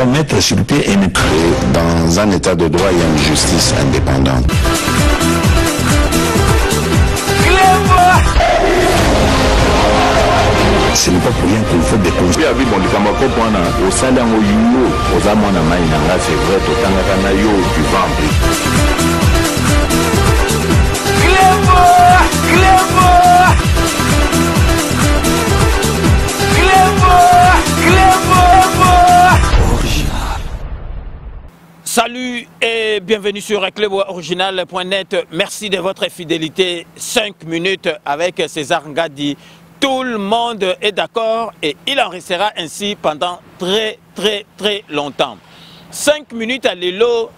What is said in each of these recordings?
devons mettre sur pied et dans un état de droit, il y a une justice indépendante. Ce n'est pas pour rien qu'il faut des conseils. Salut et bienvenue sur ClubOriginal.net. Merci de votre fidélité. 5 minutes avec César Ngadi. Tout le monde est d'accord et il en restera ainsi pendant très longtemps. 5 minutes à l'élo,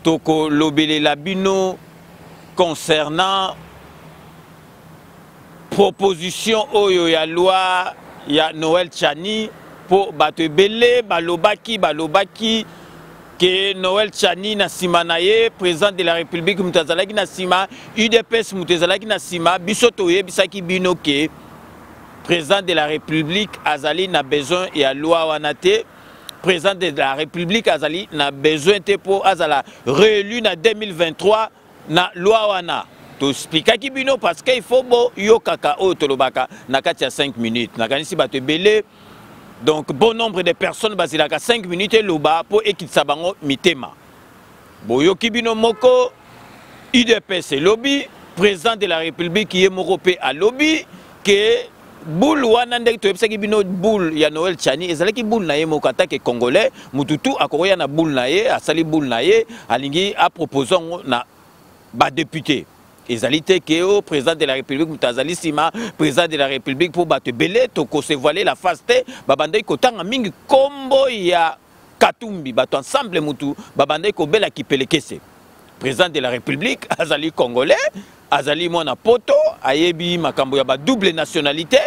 Toko Lobele Labino concernant proposition Oyo ya loi ya Noël Tchani pour Batebele, Balobaki. Que Noël Tchani Nassima Naye, président de la République Mutazalaki Nassima, UDPS Mutazalaki Nassima, Bisotoye Bisaki Binoke, président de la République Azali n'a besoin et à loi Wanate, président de la République Azali n'a besoin pour Azala réélu en 2023 na loi Wana. To expliquer qui bino parce qu'il faut bo yo kaka o tolobaka na 5 minutes. Na kanisi Batebele. Donc, bon nombre de personnes, basé à 5 minutes, loba pour Ekitsabango Mitema. Boyo Kibino Moko, UDPS lobby, président de la République qui est Moropé à lobby, que Boul Wanande, tu sais Kibino Boul, ya Noël Tchani, et Zalaki Boul Naye Mokata qui est congolais, Mututu, à Korea na Boul Naye, à Sali Boul Naye, à Lingi, à proposer na député. Ezalité Keo, président de la République Mutazali Sima, président de la République pour Batebele, toko se voiler la faste, babandai kotanga mingi kombo ya Katumbi, bato ensemble mutu, babandai ko bela kipelekese. Président de la République, Azali Congolais, Azali Mwana Poto, Ayebi Makambo ya ba double nationalité,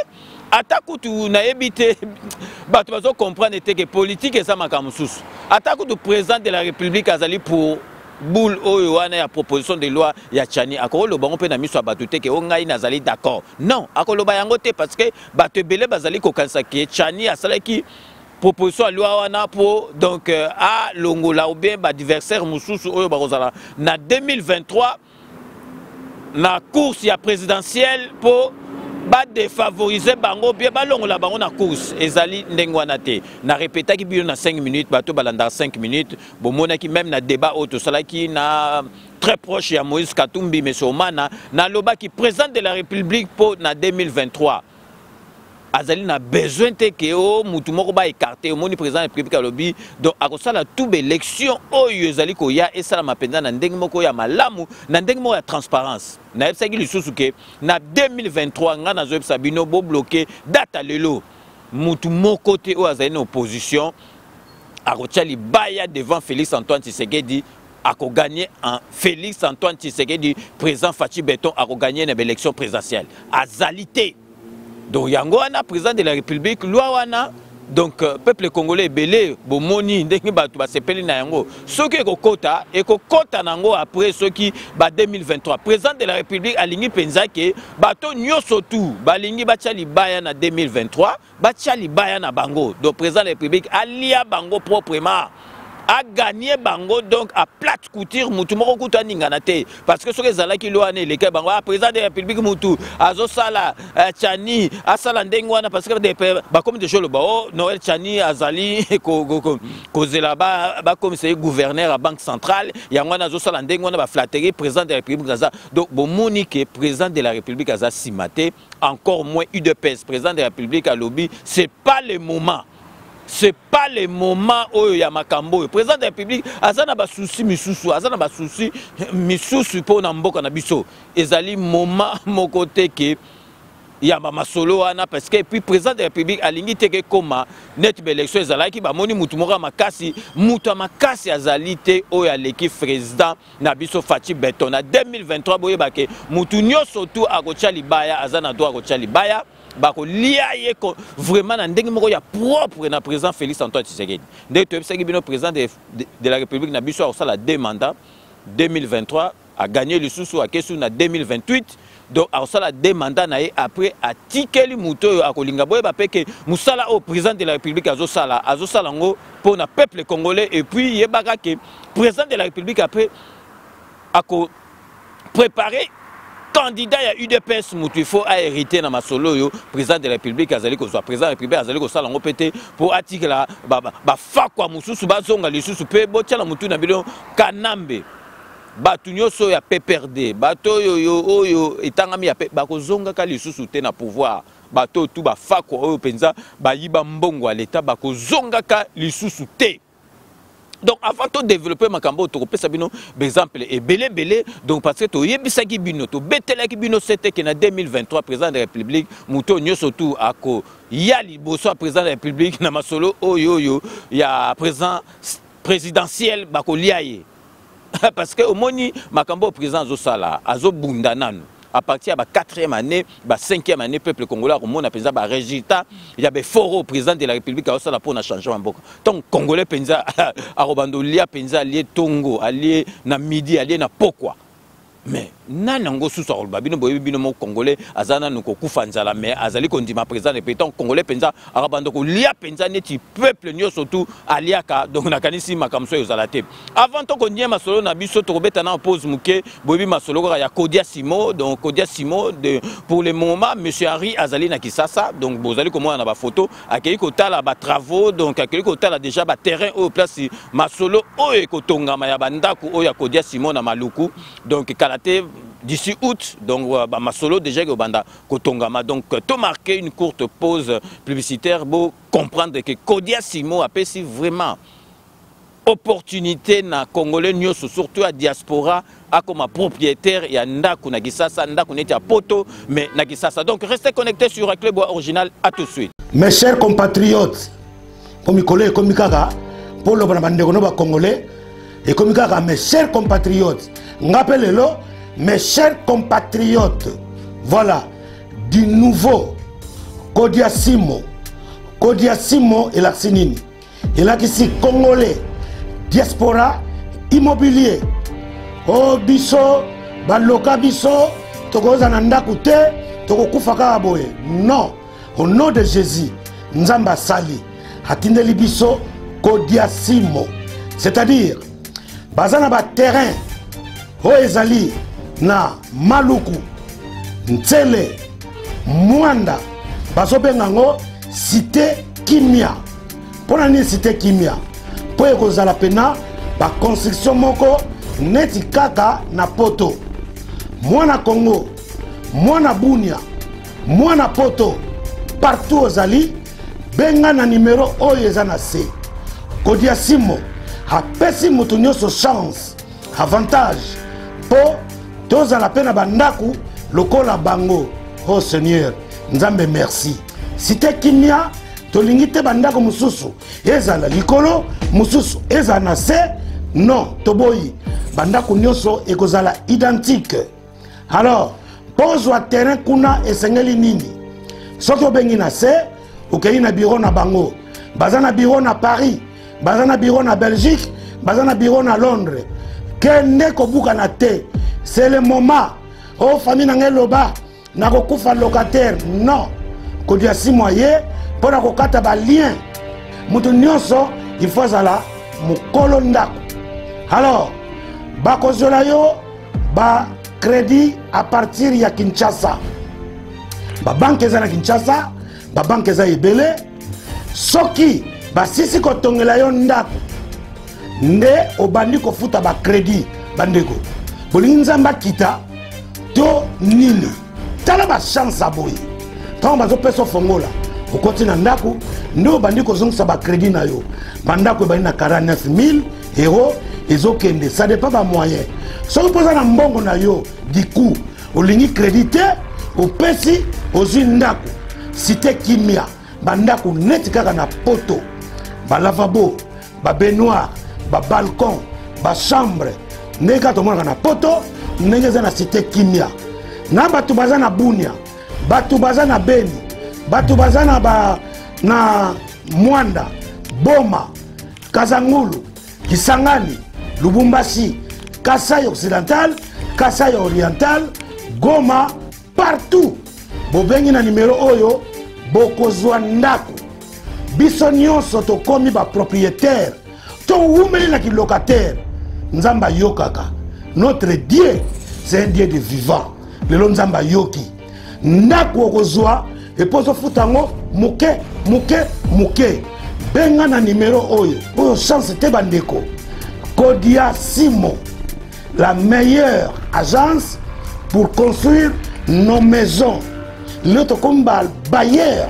Atakutu na ebite, bato bazo comprendre que politique et ça makamusus. Atakutu président de la République Azali pour Boule oyo wana ya proposition de loi ya Tchani akolo lo bango pe na miso batute ke ongai nazali d'accord. Non, akolo ba yango te parce que batebele bazali ko kansa ke Tchani asala ki proposition de loi wana pour donc a longola ou bien ba adversaire mususu oyo bakozala na 2023 na course ya présidentielle pour ba défavoriser bango bien balongola bango na course ezali ndengwana te na répéta ki bilo na 5 minutes bato balanda 5 minutes bomona ki même na débat auto salaki na très proche ya Moïse Katumbi Mesomana na loba ki président de la République pour na 2023 azali na besoin te ke o mutu moko ba écarté au moni président de la République lobby donc akosala tout élection oyo ezali ko ya esala mapenza na ndenge moko ya malamu na ndenge moko ya transparence na ebsaki lisusu ke na 2023 nga na zoebsa bino bo bloqué data lelo mutu moko te o azali na opposition akotia libaya devant Félix Antoine Tshisekedi ako gagné en Félix Antoine Tshisekedi président Fachi Beton ako gagné na élection présidentielle azalité. Donc yango wana président de la République loi wana donc peuple congolais belé bomoni ndenge bato basepeli na yango soki ekokota nango après soki ba 2023 président de la République alingi penza ke bato nyoso tout balingi batia libaya na 2023 batia libaya na bango donc président de la République alia bango proprement a gagné bango donc à plate couture mutu moko kuta ningana te parce que ce que zalaki loane le bango a président de la République mutu azo sala Tchani asala ndengwana parce que ba comme de jolo ba Noël Tchani azali ko zela ba comme c'est gouverneur à banque centrale yangwana azo sala ndengwana ba flatterie président de la République zaza donc bon monique président de la République aza simate encore moins UDPS président de la République à lobby c'est pas le moment. C'est pas le moment où il y a Makambo. Le président de la République, azana ba souci misusu pour namboka na biso. Ezali moment mon côté que il y a ma solo wana parce que puis président de la République alingi teke koma net élection ezalaki ba moni mutu moko makasi azali te o ya l'équipe président na biso Fachi Beton na 2023 boye bake mutu nyoso tu akocha libaya azana do akocha libaya bako lia ye ko vraiment na ndenge moko ya propre na président Félix Antoine Tshisekedi ndenge to ebisaki bino président de la République na biso akosala 2 mandats 2023 a gagné le sous à kesu na 2028 donc asala deux mandats na ye après atikeli muto oyo akolinga boye ba peke musala au président de la République azosala ngo pour na peuple congolais et puis yebaka que président de la République après ako préparer candidat à UDPS Moutouifo a hérité dans ma solo yo président de la République azali ko soit président de la République azali ko sala ngo pété pour article la ba fa kwa mususu bazonga lisusu pe botiala mutu na bilon kanambe batu nyoso ya PPRD bato yo etangami ya bakozonga ka lisusu te na pouvoir bato tu ba fa kwa oyo penza ba yiba mbongo à l'état bakozonga ka lisusu te. Donc avant de développer ma cambo to pesa bino exemple et belé donc parce que to yebisaki bino to betelaki bino c'était que en 2023 président de la République muto nyoso tout ako yali boso président de la République na masolo oyo ya présidentiel bako liaye parce que au moni makambo président zo sala azo bunda nanu à partir de la 4e année, la 5e année, le peuple congolais a pensé que résultat, il y avait fort au président de la République qui a changé en beaucoup. Donc, Congolais pensa à Robandolia, pensa à lier Tongo, à lier na Midi, à lier na Pokwa. Mais, nanango sous sa rolba, bino boye bino mo Congolais, azana nuko kufanzala, mais azali kondima président de pétan, Congolais pensa à Robandoko, lia pensa neti peuple nyo surtout aliaka, donc nakanisi makamso yozalate. Avant to konye masolo na biso to robeta na pose muke, boyebi masolo ya Kodia Simo, donc Kodia Simo de pour le moment monsieur Henri azali na Kisasa, donc bozali komo na ba photo, akeli kotala ba travaux, donc akeli kotala déjà ba terrain au place masolo o ekotonga ma ya bandako o ya Kodia Simo na Maluku, donc d'ici août, donc ma solo déjà au banda Kotongama. Donc tout marquer une courte pause publicitaire pour comprendre que Kodia Simo a si vraiment opportunité na Congolais surtout à diaspora a comme propriétaire et à Ndaku na Kisasa, Ndaku neti à Poto, mais na Kisasa. Donc restez connectés sur le club original, à tout de suite. Mes chers compatriotes, comme mes collègues, comme Kaka, pour le Congolais, et comme Kaka, mes chers compatriotes, rappelez-le, mes chers compatriotes, voilà, du nouveau Kodia Simo et la Sinini. Et là, ici, Congolais, diaspora, immobilier. Oh, biso, baloka biso, toko zananda kute, toko kufaka aboye. Non, au nom de Jésus, Nzamba Sali, Hatindeli biso, Kodia Simo. C'est-à-dire, bazana ba terrain, Oezali, na Maluku, Ntsele, Mwanda, Basobengango, Cité Kimia. Pour la Cité Kimia, pour la pena, la construction moko, neti kaka na poto. Mwana Congo, Mwana Bunia, Mwana Poto, partout aux Ali, benga na numéro Oyezana C. Kodia Simo, a pesi mutunyo so chance, avantage. Po toza la peine bandaku lokola bango. Oh Seigneur, Nzambe merci. Cité Kimia tolingite bandaku mususu ezala likolo mususu ezana se non toboyi bandaku nyoso ekozala identique. Alors pose wa terrain kuna esengeli nini soki obengi na se okei na bureau na bango bazana bureau na Paris bazana bureau na Belgique bazana bureau na Londres. Kende kobuka na te, c'est le moment. Oh famille nangeloba, na kokufa locataire. Non. Kodia Simo ye, pour na kokata ba lien. Mutu nyonso, il faut zala mukolo ndako. Alors, ba kozola yo, ba crédit à partir ya Kinshasa. Ba banque za na Kinshasa, ba banque za ebele. Soki, ba sisi kotongela yo ndako. Nde obandi kofuta ba crédit bandeko bolinza mbakita to nini tala ba chance aboyi tant bazo peso fongola okoti na ndako ndo obandi kozongisa ba crédit na yo bandako bani na 49 000 euros ezokende ça dépend ba moyen so poza na mbongo na yo du coup olingi crédité opesi ozwi ndako Cité Kimia bandako neti kaka na poto ba lavabo ba baignoire ba balcon, ba chambre, nega to mona na poto, nega za na Cité Kimia. Na batu baza na Bunia, batu baza na Beni, batu baza na ba na Mwanda, Boma, Kazangulu, Kisangani, Lubumbashi, Kasai occidental, Kasai oriental, Goma, partout bobengi na numéro oyo bokozwa ndako biso nyonso tokomi bapropriétaire towumeli na kilocataire nzamba yokaka notre Dieu c'est un Dieu de vivant lelo nzamba yoki ndako okozwa epozo futango muke benga na numéro oyo chance te bandeko Kodia Simo la meilleure agence pour construire nos maisons. L'autre comme bailleur,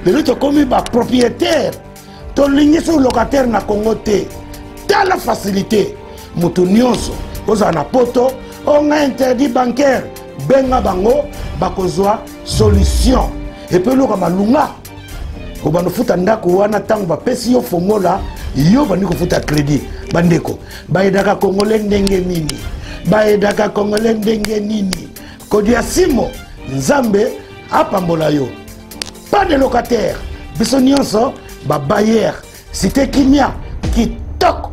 l'autre comme propriétaire. Ton ligne sur locataire na congoté. T'as la facilité. Moutounionso, aux anapoto, on a interdit bancaire. Benga bango, bakozwa solution. Et puis l'autre malunga. Ko bano futa ndako wana tango ba pesi yo fongola yo bani ko futa crédit bandeko baedaka congolais ndenge nini baedaka congolais ndenge nini Kodia Simo nzambe apambola yo pas de locataire biso nyonso ba bailleur cité Kimia kitoko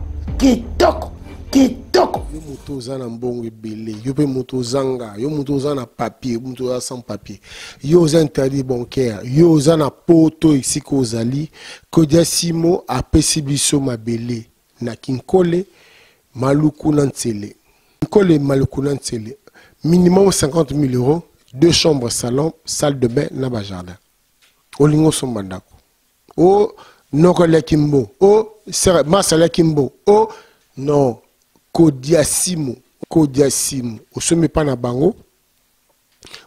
yo moto oza na mbongo ebele yo pe moto ozanga yo moto oza na papier moto oza sans papier yo oza interdit bancaire yo oza na poto esika ozali Kodia Simo apesi biso mabele na Kinkole Maluku na Ntsele Kinkole Maluku na Ntsele minimum 50 000 euros 2 chambres salon salle de bain na ba jardin olingo sombandako o nokole kimbo o masala kimbo o non Kodia Simo osome pa na bango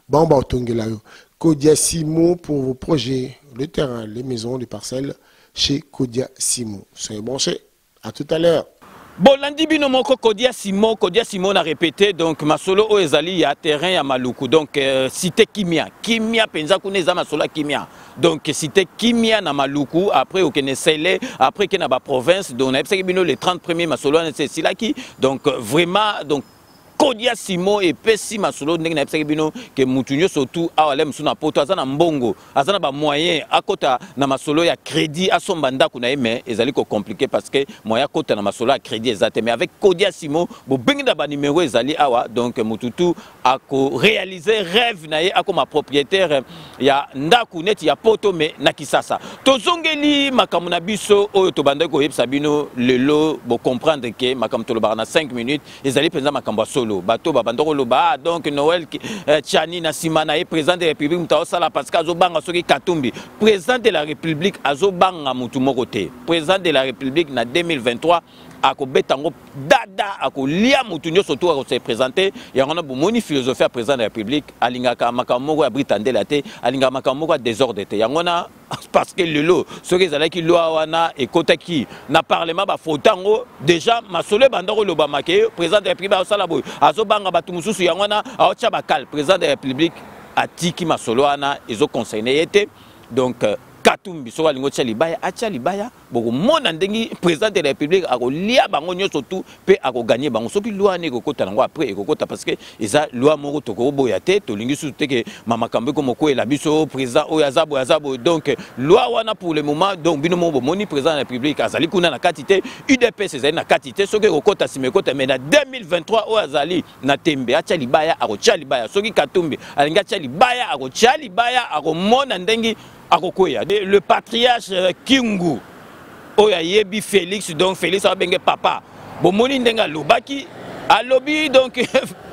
bamba otongela yo Kodia Simo pour vos projets le terrain les maisons les parcelles chez Kodia Simo soyez branchés à tout à l'heure. Bon, lundi bino moko Kodia Simo a répété donc masolo o ezali ya terrain ya Maluku donc cité Kimia penza kuneza masolo Kimia donc cité Kimia na Maluku après au Kenesele après que na ba province donc na bino les 30 premiers masolo c'est silaki donc vraiment donc Kodia Simo et pesi masolo ndenge na bino bino ke mutunyo surtout awale msuna poto azana mbongo azana ba moyen akota na masolo ya crédit asomba ndako na eme ezali ko compliqué parce que moyen akota na masolo ya crédit ezate mais avec Kodia Simo bo bengi da ba numéro ezali awa donc mututu ako réaliser rêve na ye ako ma propriétaire ya ndako net ya poto mais na Kisasa tozongeli makambo na biso oyo to banda ko yebisa bino lelo bo comprendre que makambo to lobana 5 minutes ezali penza makambo solo bato babandoko loba donc Noël Chani na simana et président de la République mutao sala parce que azobanga soki Katumbi président de la République azobanga mutu moko te président de la République na 2023 ako betango dada ako lia mutu nyo surtout ako se présenter ya ngona bomoni philosophie à président de la République alingaka makamoko ya Britandela te alingaka makamoko ya désordre te ya ngona parce que lelo soki ezalaki loi wana ekotaki na parlement ba fotango déjà masole bandako loba make président de la République asala boy azobanga batu mususu ya ngona aocha bakal président de la République atiki masolo wana ezo conseiller été donc Katumbi so alingo tia libaya atia libaya boko mona ndengi président de la République ako lia bango nyoso tout pe ako gagner bango soki loi ne kokota nango après ekokota parce que eza loi moko toko boya te to lingi su te ke mama kambe ko moko ela biso président o yazabo donc loi wana pour le moment donc bino mo moni président de la République azali kuna na katité UDPS ezali na katité soki kokota simekota mais na 2023 o azali na tembe atia libaya ako tia libaya soki Katumbi alinga tia libaya ako tia libaya ako mona ndengi le patriarche Kingu oya yebi Félix donc Félix a bengue papa bomoni ndenga lobaki alobi donc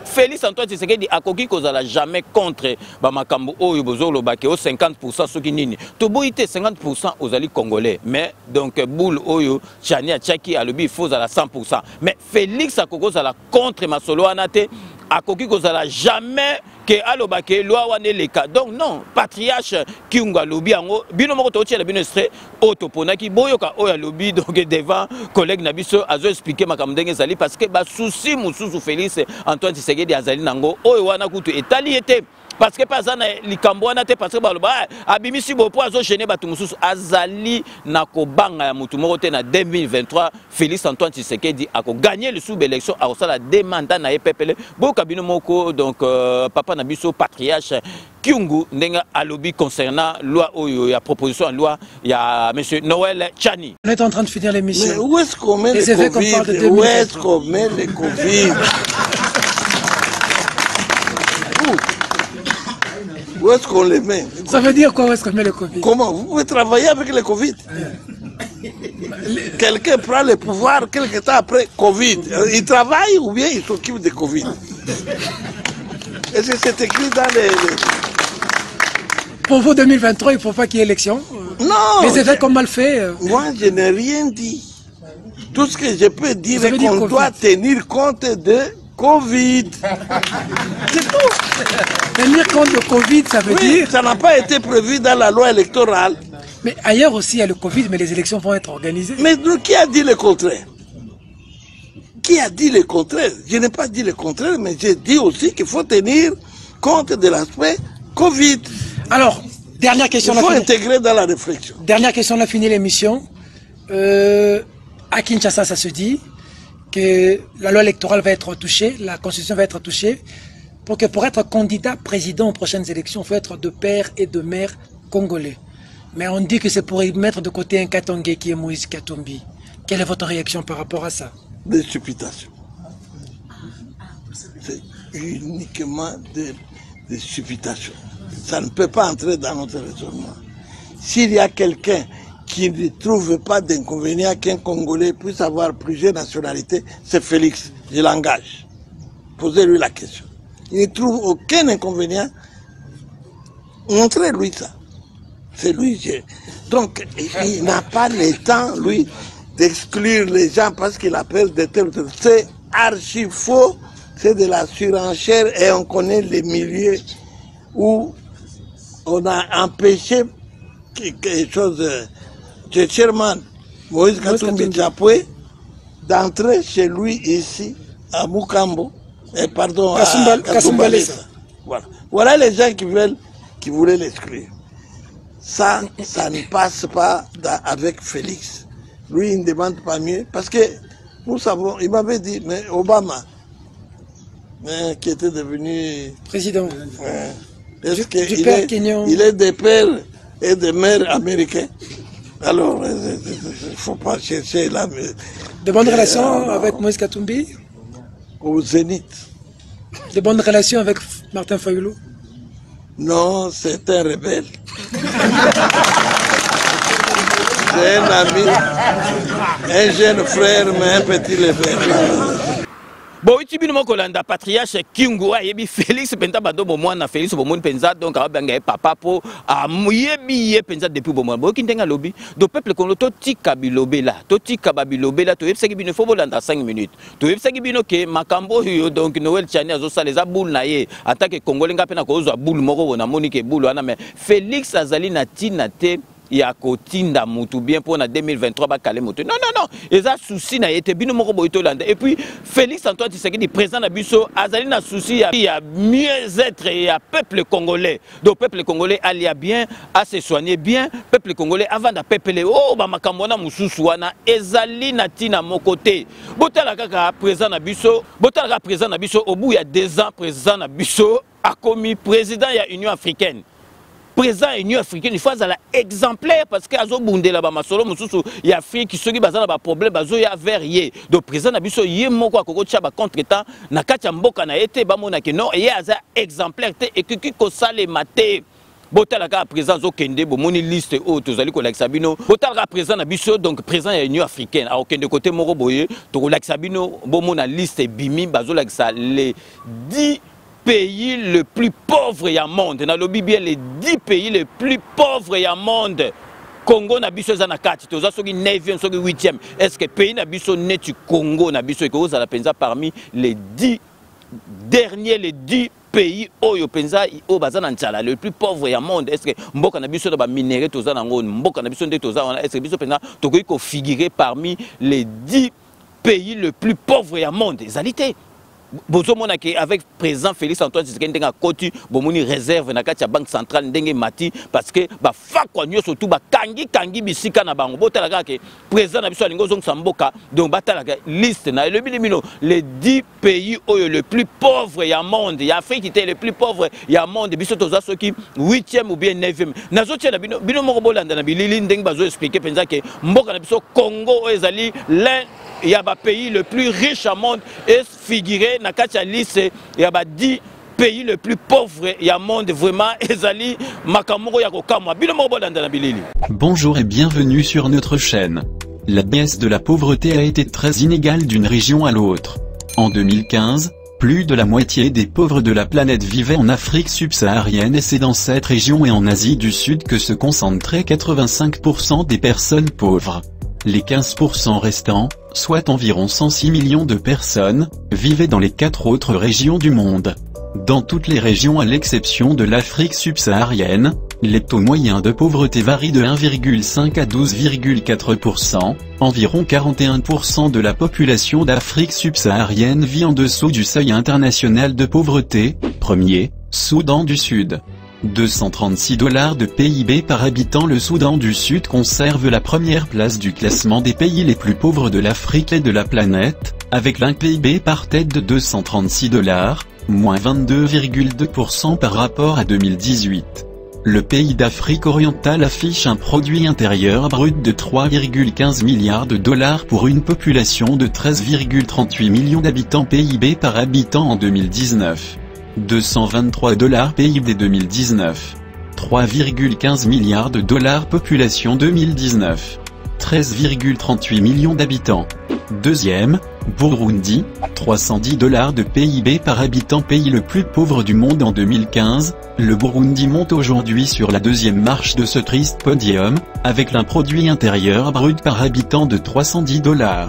Félix Antoine Tshisekedi akoki kozala jamais contre ba makambo oyo bozo lobaki o 50% soki nini to boité 50% ozali congolais mais donc boule oyo Chani Achaki alobi il faut à 100% mais Félix akoko zala contre masolo anate akoki kozala jamais que alobake loi wane leka donc non patriarche Kinga lobi yango bino moko to tiela bino extrait otoponaki boyoka oya lobi donc devant collègue na biso azo expliquer makambo ndenge ezali parce que ba souci mususu Félix Antoine Tshisekedi azali nango oyo wana kutu etali ete parce que pas na likambo wana te parce que baloba abimisi bopo azo gêner batu mususu azali na kobanga ya mutu moko te na 2023 Félix Antoine Tshisekedi ako gagner le sous élection a osala demande na epepele boka bino moko donc papa na biso patriarche Kyungu ndenga alobi concernant loi oyo ya proposition de loi ya monsieur Noël Chani. On est en train de finir l'émission. Mais où est-ce qu'on met les Covid? Où est-ce qu'on met les Covid? Où est-ce qu'on les met? Ça veut dire quoi, où est-ce qu'on met le Covid? Comment? Vous pouvez travailler avec le Covid. Quelqu'un prend le pouvoir quelque temps après Covid. Il travaille ou bien il s'occupe de Covid? Est-ce que c'est écrit dans les... Pour vous, 2023, il ne faut pas qu'il y ait élection? Non! Les effets qu'on mal fait? Moi, je n'ai rien dit. Tout ce que je peux dire est qu'on doit tenir compte de Covid. C'est tout. Tenir compte de Covid, ça veut dire... Ça n'a pas été prévu dans la loi électorale. Mais ailleurs aussi, il y a le Covid, mais les élections vont être organisées. Mais qui a dit le contraire? Qui a dit le contraire? Je n'ai pas dit le contraire, mais j'ai dit aussi qu'il faut tenir compte de l'aspect Covid. Alors, dernière question. Il faut intégrer dans la réflexion. Dernière question, on a fini l'émission. À Kinshasa, ça se dit que la loi électorale va être touchée, la constitution va être touchée, pour être candidat président aux prochaines élections, il faut être de père et de mère congolais. Mais on dit que c'est pour y mettre de côté un Katongé qui est Moïse Katumbi. Quelle est votre réaction par rapport à ça? Des supputations. C'est uniquement des supputations. Ça ne peut pas entrer dans notre raisonnement. S'il y a quelqu'un qui ne trouve pas d'inconvénient qu'un Congolais puisse avoir plusieurs nationalités, c'est Félix. Je l'engage. Posez-lui la question. Il ne trouve aucun inconvénient. Montrez-lui ça. C'est lui. Donc, il n'a pas le temps, lui, d'exclure les gens parce qu'il a peur de tel. C'est archi faux. C'est de la surenchère et on connaît les milieux où on a empêché quelque chose. Sherman, Moïse Katumbi Diapoué, d'entrer chez lui ici, à Mukambo, pardon, à Kasumbalesa. Voilà les gens qui voulaient l'exclure. Ça ne passe pas avec Félix. Lui, il ne demande pas mieux, parce que nous savons, il m'avait dit, mais Obama, qui était devenu président, est-ce qu'il est des pères et des mères américains? Alors, il ne faut pas chercher là. Mais, de bonnes relations avec Moïse Katumbi? Au Zénith. De bonnes relations avec Martin Fayulu? Non, c'est un rebelle. C'est un ami, un jeune frère, mais un petit rebelle. Bon, tu bino kolanda patriarche Kingu yebi Félix penta bado bomwana Félix bomoni penza donc abanga papa po yebi ye penza depuis bomwana bo kindenga lobi do peuple kono to tika bilobela to tika babilobela to yebsaki bino fo bolanda 5 minutes to yebsaki bino ke makambo yo donc Noël Chani azo saleza boule na ye attaque congolais nga pena ko zo boule moko bona moni ke boule wana mais Félix azali na tina te ya kotinda mutu bien pour na 2023 ba calé moto. Non non non, eza souci na été bino moko boito landa. Et puis Félix Antoine Tshisekedi président na biso azali na souci ya mieux être ya peuple congolais. Donc peuple congolais alia bien, à se soigner bien, peuple congolais avant da peuple oh ba makambo na mususu wana ezali na tina mon côté. Botala kaka président na biso, botala président na biso au bout il y a 2 ans président na biso a commis président ya Union africaine. Président de l'Union africaine, il faut être exemplaire parce que azo bundé là-bas, masolo mususu y Afrique qui ceux bazana ba problème bazo ya verrier. Donc président na biso yé moko akoko tchaba contre-temps na kati mboka na été ba mona ke non yé aza exemplaire te et qui ko sale maté. Botalaka président zo kende bo moni liste o tozali ko lakisa bino. Botalaka président na biso donc président de l'Union africaine a aucun de côté moko boye to ko lakisa bino bo mona liste bimi bazo lakisa les 10 pays le plus pauvre au monde. Dans le bien les 10 pays les plus pauvres au monde. Congo na biso za na kati toza soki 9e soki 8e. Est-ce que pays na biso netu Congo na biso ko za la penza parmi les 10 derniers les 10 pays oyo penza o bazana ntala le plus pauvre au monde. Est-ce que mboka na biso ba minerai toza na ngo mboka na biso nde toza est-ce que biso penza to ko figurer parmi les 10 pays le plus pauvre au monde. Ezalité bozomona ke avec président Félix Antoine Tshisekedi ndenga koti bomoni réserve na kati ya banque centrale ndenge mati parce que ba fakwa nyoso tout ba kangi bisika na bango botala kaka président na biso alingo zongsa mboka donc batala liste na le bilimino les 10 pays oyo le plus pauvre ya monde ya Afrique était le plus pauvre ya monde biso toza soki 8e ou bien 9e nazo tia na bino moko bolanda na bilili ndenge bazo expliquer penza ke mboka na biso Congo ezali l'un il y a un pays le plus riche au monde et figuré dans la liste il y a 10 pays le plus pauvre et à monde vraiment ezali makamoko ya kokamwa bino moko bolanda na bilili. Bonjour et bienvenue sur notre chaîne. La baisse de la pauvreté a été très inégale d'une région à l'autre. En 2015, plus de la moitié des pauvres de la planète vivaient en Afrique subsaharienne et c'est dans cette région et en Asie du Sud que se concentraient 85% des personnes pauvres. Les 15% restants, soit environ 106 millions de personnes, vivaient dans les 4 autres régions du monde. Dans toutes les régions à l'exception de l'Afrique subsaharienne, les taux moyens de pauvreté varient de 1,5 à 12,4%, environ 41% de la population d'Afrique subsaharienne vit en dessous du seuil international de pauvreté. Premier, Soudan du Sud. $236 de PIB par habitant. Le Soudan du Sud conserve la première place du classement des pays les plus pauvres de l'Afrique et de la planète, avec un PIB par tête de $236, moins 22,2% par rapport à 2018. Le pays d'Afrique orientale affiche un produit intérieur brut de 3,15 milliards de dollars pour une population de 13,38 millions d'habitants. PIB par habitant en 2019. $223 PIB 2019. 3,15 milliards de dollars population 2019. 13,38 millions d'habitants. Deuxième, Burundi, $310 de PIB par habitant. Pays le plus pauvre du monde en 2015, le Burundi monte aujourd'hui sur la deuxième marche de ce triste podium, avec un produit intérieur brut par habitant de $310.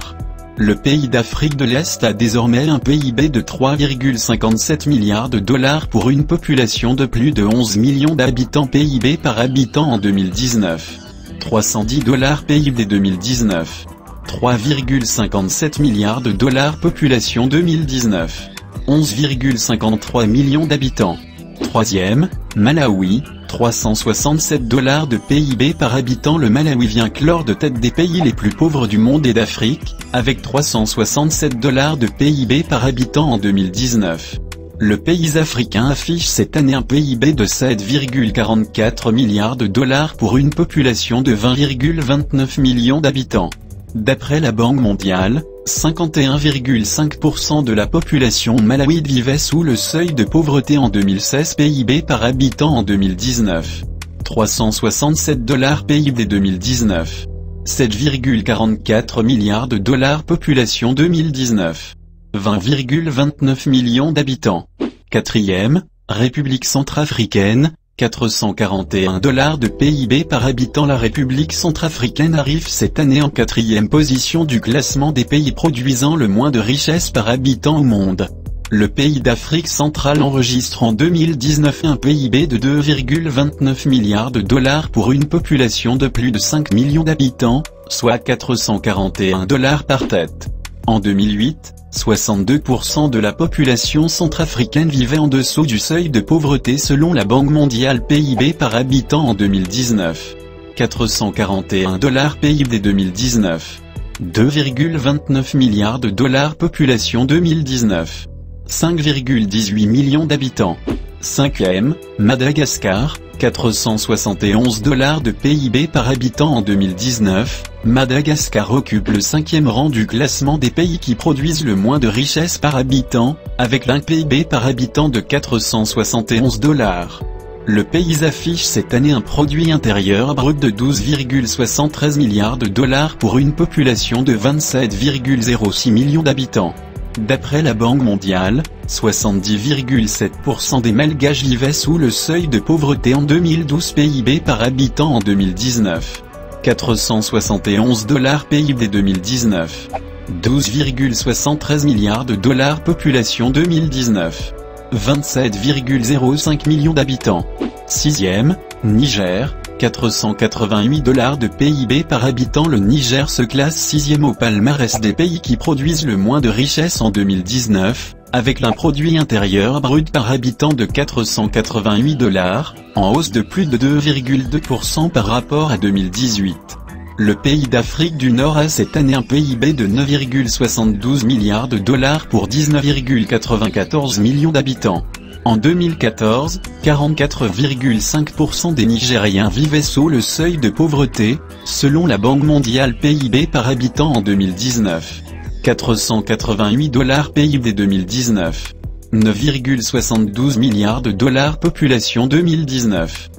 Le pays d'Afrique de l'Est a désormais un PIB de 3,57 milliards de dollars pour une population de plus de 11 millions d'habitants. PIB par habitant en 2019. $310 PIB 2019. 3,57 milliards de dollars population 2019. 11,53 millions d'habitants. Troisième, Malawi, $367 de PIB par habitant. Le Malawi vient clore de tête des pays les plus pauvres du monde et d'Afrique, avec $367 de PIB par habitant en 2019. Le pays africain affiche cette année un PIB de 7,44 milliards de dollars pour une population de 20,29 millions d'habitants. D'après la Banque mondiale, 51,5% de la population malawide vivait sous le seuil de pauvreté en 2016. PIB par habitant en 2019. $367 PIB 2019. 7,44 milliards de dollars population 2019. 20,29 millions d'habitants. Quatrième, République centrafricaine, $441 de PIB par habitant. La République centrafricaine arrive cette année en 4e position du classement des pays produisant le moins de richesses par habitant au monde. Le pays d'Afrique centrale enregistre en 2019 un PIB de 2,29 milliards de dollars pour une population de plus de 5 millions d'habitants, soit $441 par tête. En 2008, 62% de la population centrafricaine vivait en dessous du seuil de pauvreté selon la Banque mondiale. PIB par habitant en 2019. $441 PIB 2019. 2,29 milliards de dollars population 2019. 5,18 millions d'habitants. Cinquième, Madagascar, $471 de PIB par habitant en 2019, Madagascar occupe le 5e rang du classement des pays qui produisent le moins de richesses par habitant, avec un PIB par habitant de $471. Le pays affiche cette année un produit intérieur brut de 12,73 milliards de dollars pour une population de 27,06 millions d'habitants. D'après la Banque mondiale, 70,7% des Malgaches vivaient sous le seuil de pauvreté en 2012. PIB par habitant en 2019. $471 PIB 2019. 12,73 milliards de dollars population 2019. 27,05 millions d'habitants. Sixième, Niger, $488 de PIB par habitant. Le Niger se classe 6e au palmarès des pays qui produisent le moins de richesses en 2019, avec un produit intérieur brut par habitant de $488, en hausse de plus de 2,2% par rapport à 2018. Le pays d'Afrique du Nord a cette année un PIB de 9,72 milliards de dollars pour 19,94 millions d'habitants. En 2014, 44,5% des Nigériens vivaient sous le seuil de pauvreté, selon la Banque mondiale. PIB par habitant en 2019. $488 PIB 2019. 9,72 milliards de dollars. Population 2019.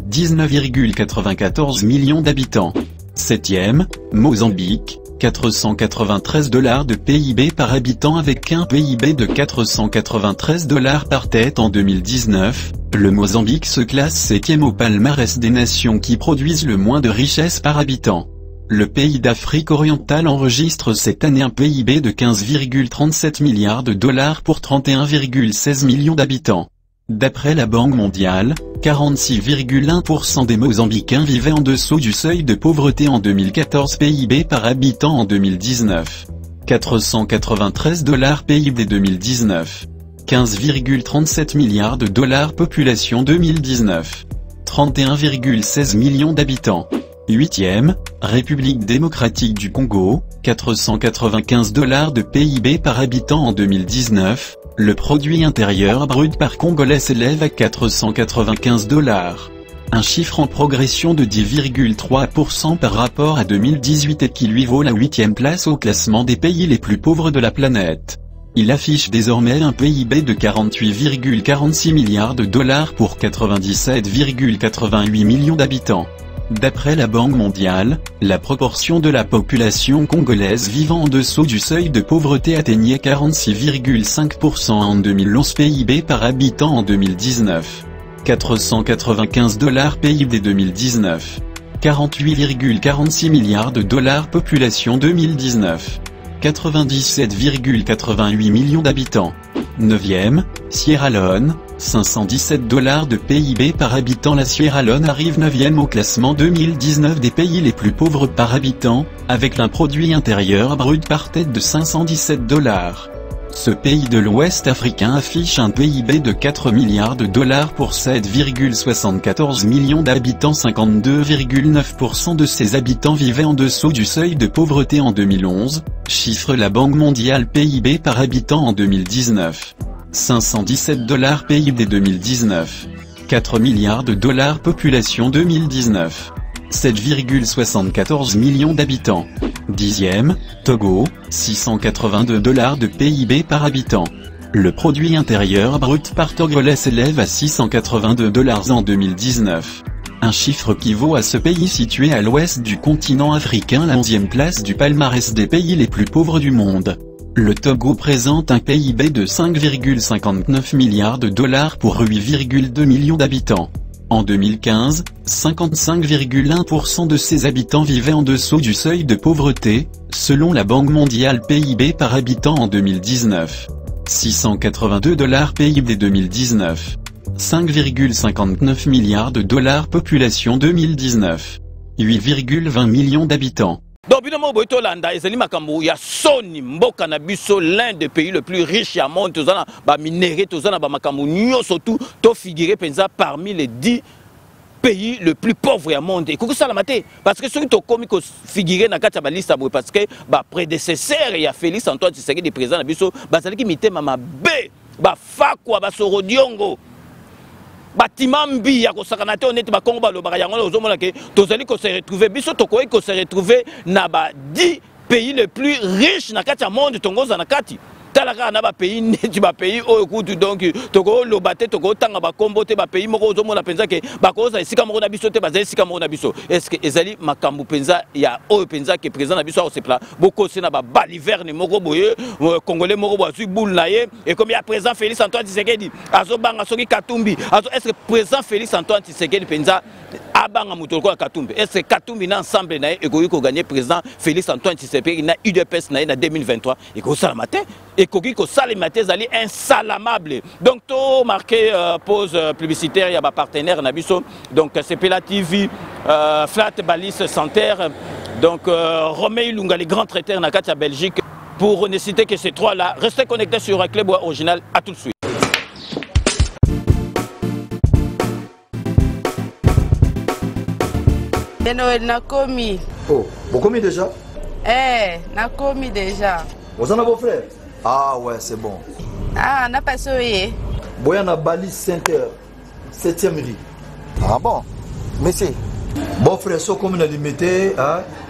19,94 millions d'habitants. 7e, Mozambique, 493 $ de PIB par habitant. Avec un PIB de 493 $ par tête en 2019, le Mozambique se classe 7e au palmarès des nations qui produisent le moins de richesses par habitant. Le pays d'Afrique orientale enregistre cette année un PIB de 15,37 milliards de dollars pour 31,16 millions d'habitants. D'après la Banque mondiale, 46,1% des Mozambicains vivaient en dessous du seuil de pauvreté en 2014. PIB par habitant en 2019. 493 $ PIB 2019. 15,37 milliards de dollars. Population 2019. 31,16 millions d'habitants. 8e, République démocratique du Congo, 495 $ de PIB par habitant en 2019, le produit intérieur brut par Congolais s'élève à 495 $. Un chiffre en progression de 10,3% par rapport à 2018 et qui lui vaut la 8e place au classement des pays les plus pauvres de la planète. Il affiche désormais un PIB de 48,46 milliards de dollars pour 97,88 millions d'habitants. D'après la Banque mondiale, la proportion de la population congolaise vivant en dessous du seuil de pauvreté atteignait 46,5% en 2011. PIB par habitant en 2019. 495 $ PIB 2019. 48,46 milliards de dollars. Population 2019. 97,88 millions d'habitants. 9e, Sierra Leone, 517 $ de PIB par habitant. La Sierra Leone arrive 9e au classement 2019 des pays les plus pauvres par habitant, avec un produit intérieur brut par tête de 517 $. Ce pays de l'Ouest africain affiche un PIB de 4 milliards de dollars pour 7,74 millions d'habitants. 52,9% de ses habitants vivaient en dessous du seuil de pauvreté en 2011, chiffre la Banque mondiale. PIB par habitant en 2019. 517 $ PIB 2019. 4 milliards de dollars. Population 2019. 7,74 millions d'habitants. 10e, Togo, 682 $ de PIB par habitant. Le produit intérieur brut par Togolais s'élève à 682 $ en 2019. Un chiffre qui vaut à ce pays situé à l'ouest du continent africain la 11e place du palmarès des pays les plus pauvres du monde. Le Togo présente un PIB de 5,59 milliards de dollars pour 8,2 millions d'habitants. En 2015, 55,1% de ses habitants vivaient en dessous du seuil de pauvreté, selon la Banque mondiale. PIB par habitant en 2019. 682 $ PIB 2019. 5,59 milliards de dollars. Population 2019. 8,20 millions d'habitants. Donc, binomo boitolanda ezali makambo ya soni mboka na biso l'un des pays le plus riches au monde. Tozana ba minéraux, tozana ba makambo nyoso tout to figurer penza parmi les 10 pays le plus pauvre au monde. Et ça la maté parce que ceux qui komi ko figurer na kati ba liste parce que ba prédécesseur ya Félix Antoine Tshisekedi président na biso bazali ki mitema mabe ba fakwa ba sorodiongo Batimambi ya kosakana te honnête ba Congo ba lobaka yango ozomona ke tozali ko se retrouver biso tokoyi ko se retrouver na ba 10 pays les plus riches na kati ya monde tongoza na kati talaka na ba pays neti ba pays oyo kutu donc toko lobate toko tanga ba kombo te ba pays moko ozomona penza ke ba koza esika moko na biso te bazali esika moko na biso est-ce que ezali makambu penza ya oyo penza ke président na biso au sepla boko se na ba baliverne moko boye congolais moko bo azui boule na ye et comme ya président Félix Antoine Tshisekedi azobanga soki Katumbi est-ce que président Félix Antoine Tshisekedi penza abanga muto ko Katumbi est-ce que Katumbi na ensemble na e ko gagner président Félix Antoine Tshisekedi na UDPS na 2023 et ko sala matin et koki ko sala matin zali insalamable donc to marqué pause publicitaire ya ba partenaire na biso donc c'est Pela TV Flat Balis Santerre donc Romain Lunga les grands traiteurs na kati ya Belgique pour ne citer que ces trois là restez connectés sur un club original à tout de suite. Noël Nakomi. Oh, vous commis déjà? Nakomi déjà. Vous en avez vos frères? Ah ouais, c'est bon. Ah, n'a pas soyé. Boyana Bali Center, 7e rue. Ah bon? Mais c'est. Bon frère, ce comme on a limité,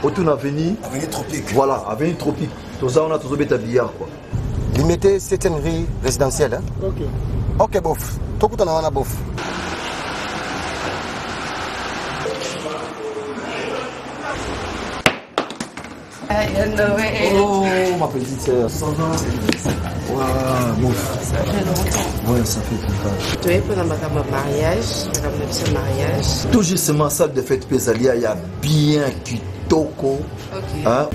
autour de l'avenue. Avenue Tropique. Voilà, avenue Tropique. Tout ça, on a tous bêta billard quoi. Limité 7e rue résidentielle. Hein? Ok. Ok, bof. Tout le monde a bof. Oh, ma petite sœur, ça va? Waouh, bof. Ça fait longtemps. Ouais, ça fait longtemps. Tu es pour un mariage. Tout justement, salle de fête Pésalia, il y a bien Kitoko. Ok. Hein?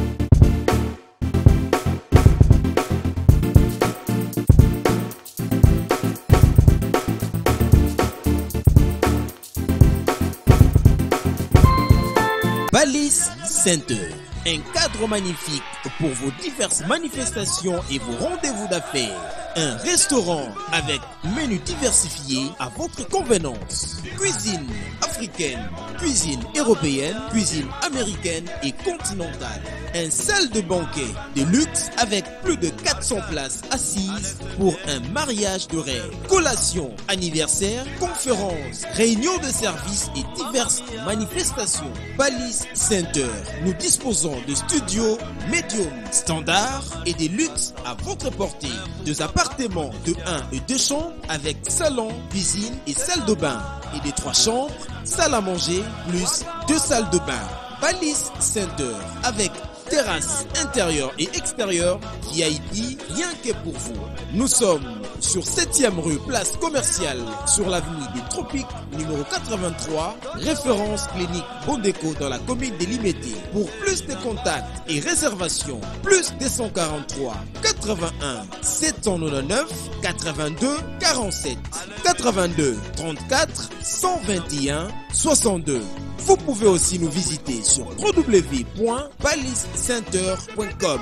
Balise Center, un cadre magnifique pour vos diverses manifestations et vos rendez-vous d'affaires. Un restaurant avec menu diversifié à votre convenance. Cuisine africaine, cuisine européenne, cuisine américaine et continentale. Un salle de banquet de luxe avec plus de 400 places assises pour un mariage de rêve. Collation, anniversaire, conférences, réunions de services et diverses manifestations. Balise Center, nous disposons de studios médium standard et des luxes à votre portée. Deux appartements de 1 et 2 chambres avec salon, cuisine et salle de bain. Et des 3 chambres, salle à manger plus 2 salles de bain. Balise Center avec terrasse intérieure et extérieure, VIP, rien que pour vous. Nous sommes sur 7e rue, place commerciale, sur l'avenue des Tropiques, numéro 83, référence clinique Bondéco dans la commune de Limete. Pour plus de contacts et réservations, plus 243 81 799 82 47 82 34 121 62. Vous pouvez aussi nous visiter sur www.balisecenter.com.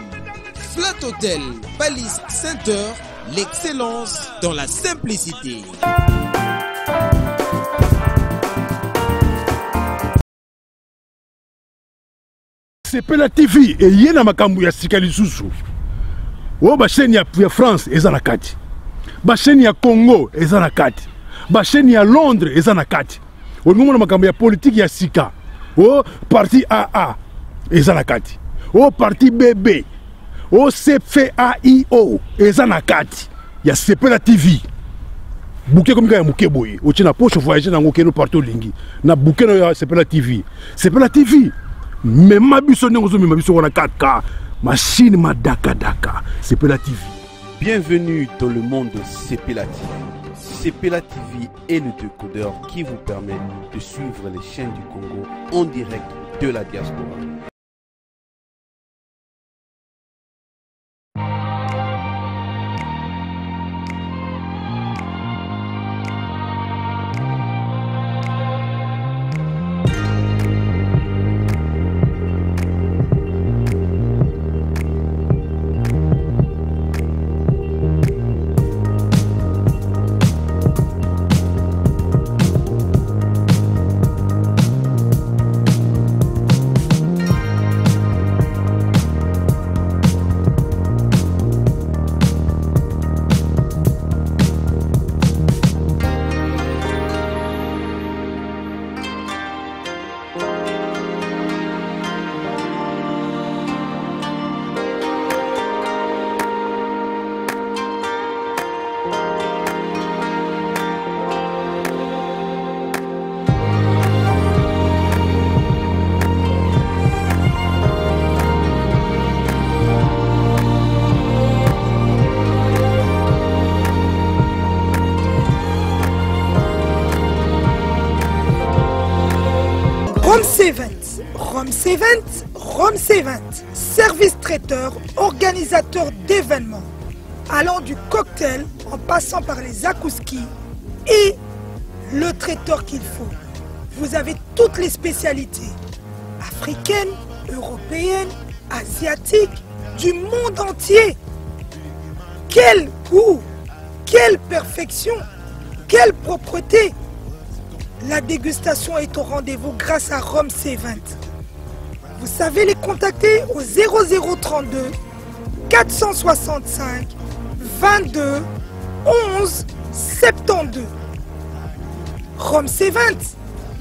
Flat Hotel Balise Center, l'excellence dans la simplicité. Sepela TV et yena makambu ya sika lisusu. O ba chaîne ya France eza na kati. Ba chaîne ya Congo eza na kati. Ba chaîne ya Londres eza na kati. O ngomona makambu ya politique ya sika. O parti AA eza na kati. O parti BB. O CFAIO eza na kati. Ya Sepela TV. Bouquet comme ya muke boye. O tina poche voyager na ngokeno partout lingi. Na bouquet na ya Sepela TV. Sepela TV. Mais ma biso n'engozo ma biso wana 4K machine ma daka Sepela TV. Bienvenue dans le monde de Sepela TV. Sepela TV est le décodeur qui vous permet de suivre les chaînes du Congo en direct de la diaspora. Rom's Event, service traiteur, organisateur d'événements, allant du cocktail en passant par les akouskis et le traiteur qu'il faut. Vous avez toutes les spécialités, africaines, européennes, asiatiques, du monde entier. Quel goût, quelle perfection, quelle propreté. La dégustation est au rendez-vous grâce à Rom's Event. Vous savez les contacter au 0032 465 22 11 72. Rom's Event,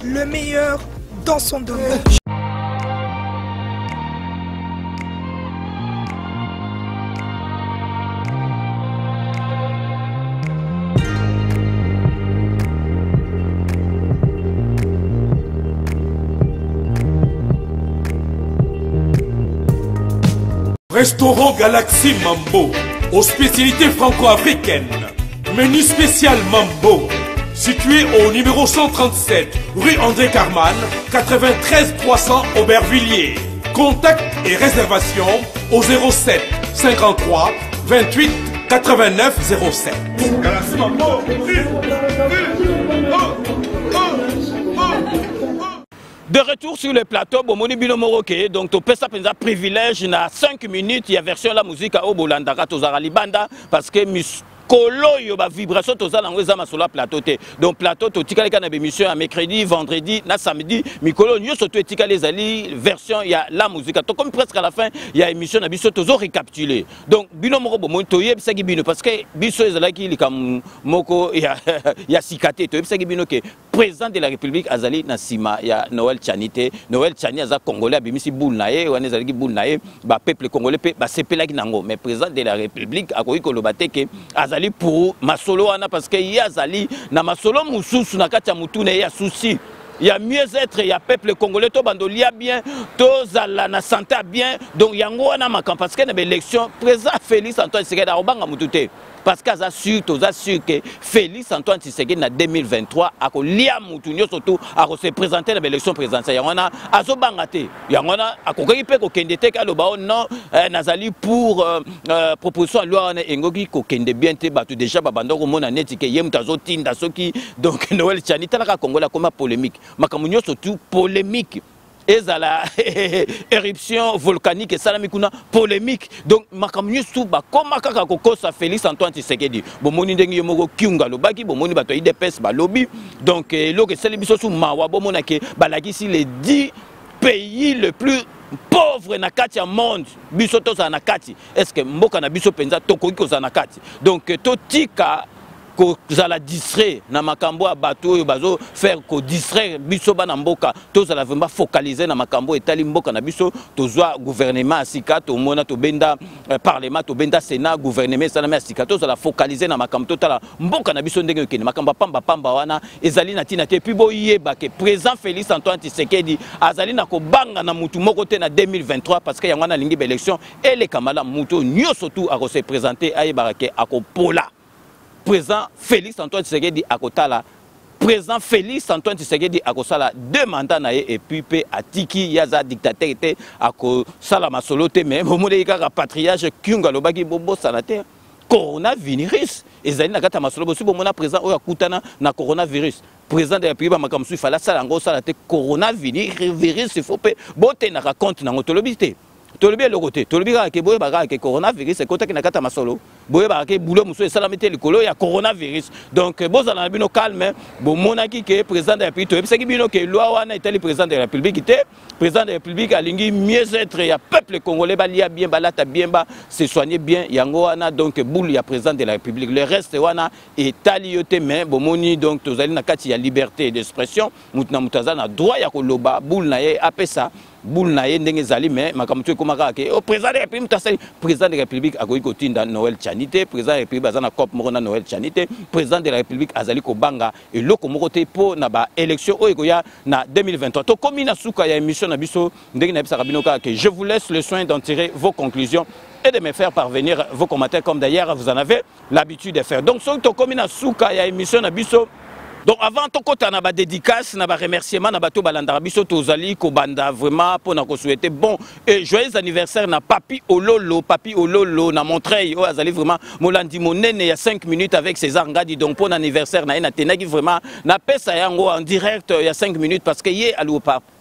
le meilleur dans son domaine. Restaurant Galaxy Mambo, aux spécialités franco-africaines. Menu spécial Mambo, situé au numéro 137, rue André Carman, 93 300 Aubervilliers. Contact et réservation au 07 53 28 89 07. Galaxy Mambo. De retour sur le plateau, Bomoni Bino Moroke, donc tu peux ça penser privilège na 5 minutes, il y a version la musique à Obolandara Tozarali Banda parce que Kolo yo ba vibration toza na ngweza masola plateau te. Donc plateau to tika leka na émission à mercredi, vendredi, na samedi, mikolo nyo soto tika les ali version il y a la musique. To comme presque à la fin, il y a émission na biso tozo récapituler. Donc bino moko bo to yebisa ki bino parce que biso ezalaki likam moko ya sikate to yebisa ki bino ke président de la République azali na sima ya Noël Tchanité. Noël Tchani aza congolais abimisi boule na ye, wana ezalaki boule na ye, ba peuple congolais pe ba sepelaki nango. Mais président de la République akoki kolobate ke azali pour masolo wana parce que yazali na masolo mususu na kati ya mutune ya souci. Il y a mieux-être, il y a peuple congolais, to bandolia bien, to zala na santé bien. Donc yango wana makam parce que na élection président Félix Antoine Tshisekedi arobanga mutute. Parce que ça sûr que Félix Antoine Tshisekedi en 2023 a lia mutunyo surtout a se présenter dans l'élection présidentielle. Yangona azobangate. Yangona a kokaki pe ko kendete ka lobao non nazali pour proposition loi na engoki ko kende bien te batu déjà babando ko mona neti ke yem tazotinda soki donc Noël Tchani talaka Kongola comme polémique. Makamunyo surtout polémique. Et la éruption volcanique et salamikuna polémique. Donc makamunyo souba comme kaka kokosa Félix Antoine Tshisekedi. Bomoni ndengi yomoko kiunga lobaki bomoni bato IDPS ba lobby. Donc lo ke selebiso sou mawa bomona ke balaki si les 10 pays le plus pauvre na kati ya monde biso toza na kati. Est-ce que mboka na biso penza tokoki koza na kati. Donc totika ko zala distrait na makambo ya bato oyo bazo faire ko distraire biso bana mboka to zala vraiment focaliser na makambo etali mboka na biso tozwa gouvernement asika to mona to benda parlement to benda sénat gouvernement sana mais asika to zala focaliser na makambo totala mboka na biso ndenge okene makambo pamba wana ezali na tina te puis boyeba ke président Félix Antoine Tshisekedi azali na ko banga na mutu moko te na 2023 parce que yango na lingi ba élection et les kamala mutu nyoso tout a se présenter ayebara ke akopola. Président Félix Antoine Tshisekedi akotala président Félix Antoine Tshisekedi akosala 2 mandats na et puis pe atiki yaza dictateur était akosala masolo te mais bomole kaka patriarche kyunga lobaki bobo sanate coronavirus ezali na kata masolo bosi bomona président oyo akutana na coronavirus président de la République makamsu il fallait sala ngo sala te coronavirus il faut pe bote na raconte na ngotolobité tolobi le côté tolobi ka ke boye baka ke coronavirus ekota ki na kata masolo boye baka ke boulot muso esalamite likolo ya coronavirus donc bozala na bino calme bo monaki ke président de la République tobisaki bino ke loi wana etali président de la République te président de la République alingi mieux être ya peuple congolais balia bien balata bien ba se soigner bien yango wana donc boule ya président de la République le reste wana etali yote mais bomoni donc tozali na kati ya liberté d'expression mutna mutaza na droit ya koloba boule na ye apesa boule na ye ndenge zali mais makamtu ekomaka ke o président de la République tasali président de la République akoki kotinda Noël Tchanité président de la République azana cop moko na Noël Tchanité président de la République azali kobanga eloko moko te po na ba élection oyo koya na 2023 to komi na suka ya émission na biso ndenge na bisaka bino kaka ke je vous laisse le soin d'en tirer vos conclusions et de me faire parvenir vos commentaires comme d'ailleurs vous en avez l'habitude de faire donc so to komi na suka ya émission na biso. Donc avant tout côté na ba dédicace na ba remerciement na bato balandara biso tozali ko banda vraiment pour na ko souhaiter bon et joyeux anniversaire na papi ololo na Montreuil o azali vraiment molandi monene ya 5 minutes avec César Ngadi donc pour anniversaire na ena tenaki vraiment na pesa yango en direct il y a 5 minutes parce que yé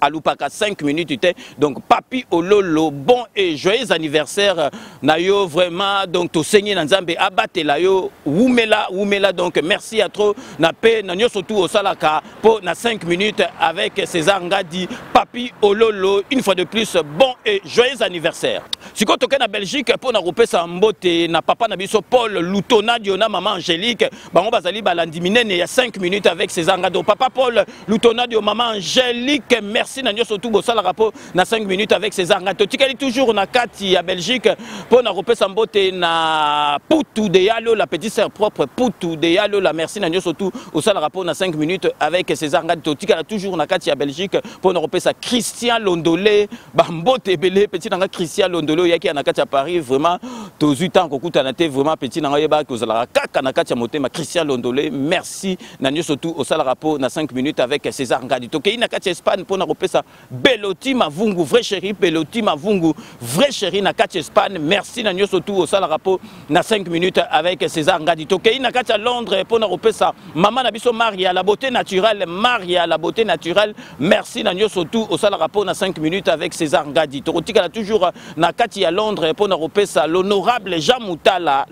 alupaka 5 minutes était donc papi ololo bon et joyeux anniversaire na yo vraiment donc to saigner na Nzambe abatela yo wumela donc merci à trop na paix na surtout au Salaka pour 5 minutes avec César Ngadi, Papi Ololo, une fois de plus, bon et joyeux anniversaire. Si vous êtes en Belgique, pour nous repérer sa mbote, na papa Nabiso Paul, Loutona, Diona, maman Angélique, on va aller balandiminer il y a 5 minutes avec César Ngadi. Papa Paul, Loutona, Diona, maman Angélique, merci Nanyo surtout au Salaka pour 5 minutes avec César Ngadi. Tu es toujours na Kati à Belgique pour nous repérer sa mbote na Poutou de Yalo, la petite sœur propre Poutou de Yalo, la merci Nanyo surtout au Salaka pour 5 minutes avec César Ngadi Totika toujours na kati ya Belgique pour nous repérer ça Christian Londolé Bambo Tebele petit nanga Christian Londolé yo yaki na kati ya Paris vraiment tozu tant kokuta na te vraiment petit na yeba ko zala kaka na kati ya motema Christian Londolé merci na nyo surtout au sala rapport na 5 minutes avec César Ngadi tokei na kati ya Espagne pour na kopesa Beloti Mavungu vrai chéri Beloti Mavungu vrai chéri na kati ya Espagne merci na nyo surtout au sala rapport na 5 minutes avec César Ngadi tokei na kati ya Londres pour na kopesa maman na biso Maria la beauté naturelle Maria la beauté naturelle merci na nyo surtout au sala rapport na 5 minutes avec César Ngadi tokotika toujours na kati ya Londres pour na kopesa l'honorable Jean Moutala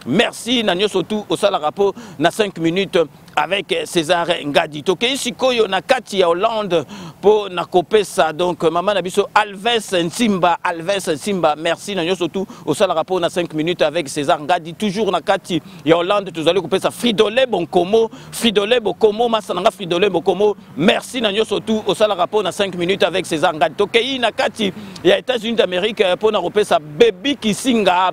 merci na nyo surtout au sala rapport na 5 minutes avec César Ngadi tokei sikoyo na kati ya Hollande pour na kopesa donc maman na biso Alves Nsimba merci na nyo surtout au sala rapport na 5 minutes avec César Ngadi toujours na kati ya Hollande tozali kopesa Fridolé Bokomo masananga Fridolé Bokomo merci na nyo surtout au sala rapport na 5 minutes avec César Ngadi tokei na kati ya États-Unis d'Amérique pour na kopesa Baby Kisinga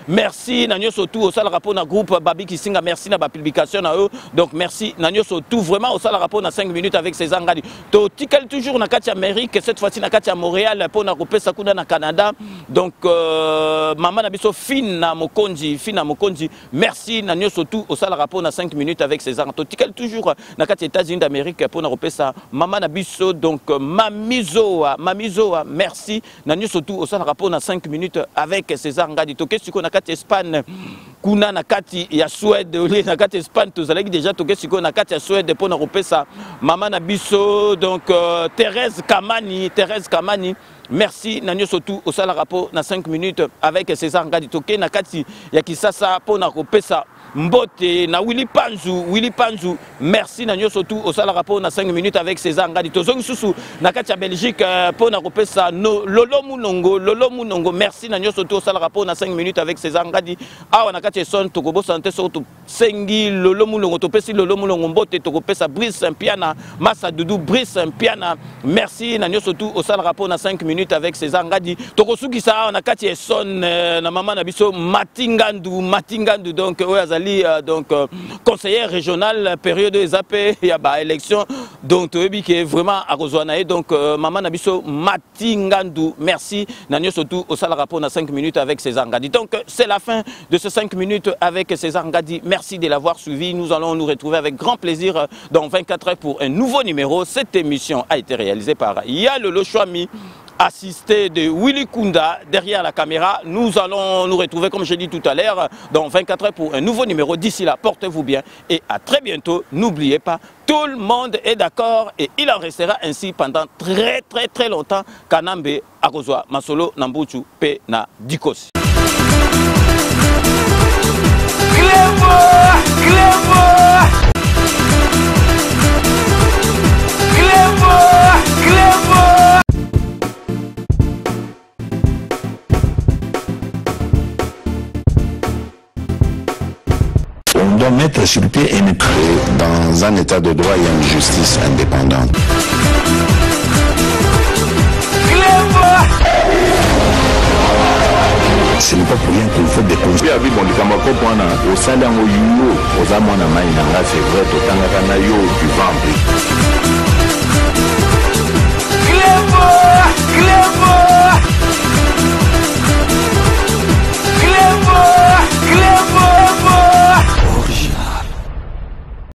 merci na nyo surtout au sala rapport na groupe Baby Kisinga merci na ba publication na eux donc merci na nyo surtout vraiment au sala rapport na 5 minutes avec César Ngadi to tikal toujours na kati Amérique cette fois-ci na kati Montréal pour na kopesa kuna na Canada donc maman na biso Fina Mokonzi merci na nyo surtout au sala rapport na 5 minutes avec César to tikal toujours na kati États-Unis d'Amérique pour na kopesa maman na biso donc Mamizoa merci na nyo surtout au sala rapport na 5 minutes avec César Ngadi to kesiko na kati Espagne kuna na kati ya Suède na kati Espagne tozalaki déjà to kesiko na kati ya Suède pour na kopesa maman na biso donc Thérèse Kamani merci na nyo surtout au sala rapport na 5 minutes avec César Ngadi toke na kati ya Kisasa pour na kopesa Mbote na Willy Panzu merci na nyo surtout au sala rapport na 5 minutes avec César Ngadi tozongi susu na kati ya Belgique pour na kopesa Lolo Munongo merci na nyo surtout au sala rapport na 5 minutes avec César Ngadi awa na kati son tokobo santé surtout sengi Lolo Munongo topesi Lolo Munongo Mbote tokopesa Brice Mpiana Massa Doudou Brice Mpiana merci na nyo surtout au sala rapport na 5 minutes avec César Ngadi tokosuki sa na kati son na mama na biso Matingandu donc azali donc conseiller régional période des AP il y a ba élection donc toyebi qui est vraiment à Rozwana donc maman na biso Matingandu merci na nyo surtout au sala rapport na 5 minutes avec César Ngadi donc c'est la fin de ce 5 minutes avec César Ngadi merci de l'avoir suivi nous allons nous retrouver avec grand plaisir dans 24 heures pour un nouveau numéro cette émission a été réalisée par Yalolo Chouami assisté de Willy Kunda derrière la caméra. Nous allons nous retrouver, comme j'ai dit tout à l'heure, dans 24 heures pour un nouveau numéro. D'ici là, portez-vous bien et à très bientôt. N'oubliez pas, tout le monde est d'accord et il en restera ainsi pendant très longtemps. Kanambe, Akozwa, Masolo, Nambuchu, Pe, Na, Dikosi. On doit mettre sur pied et dans un état de droit, il y a une justice indépendante. Ce n'est pas pour rien qu'il faut des conseils. Oui, bon, au sein d'un c'est vrai, tu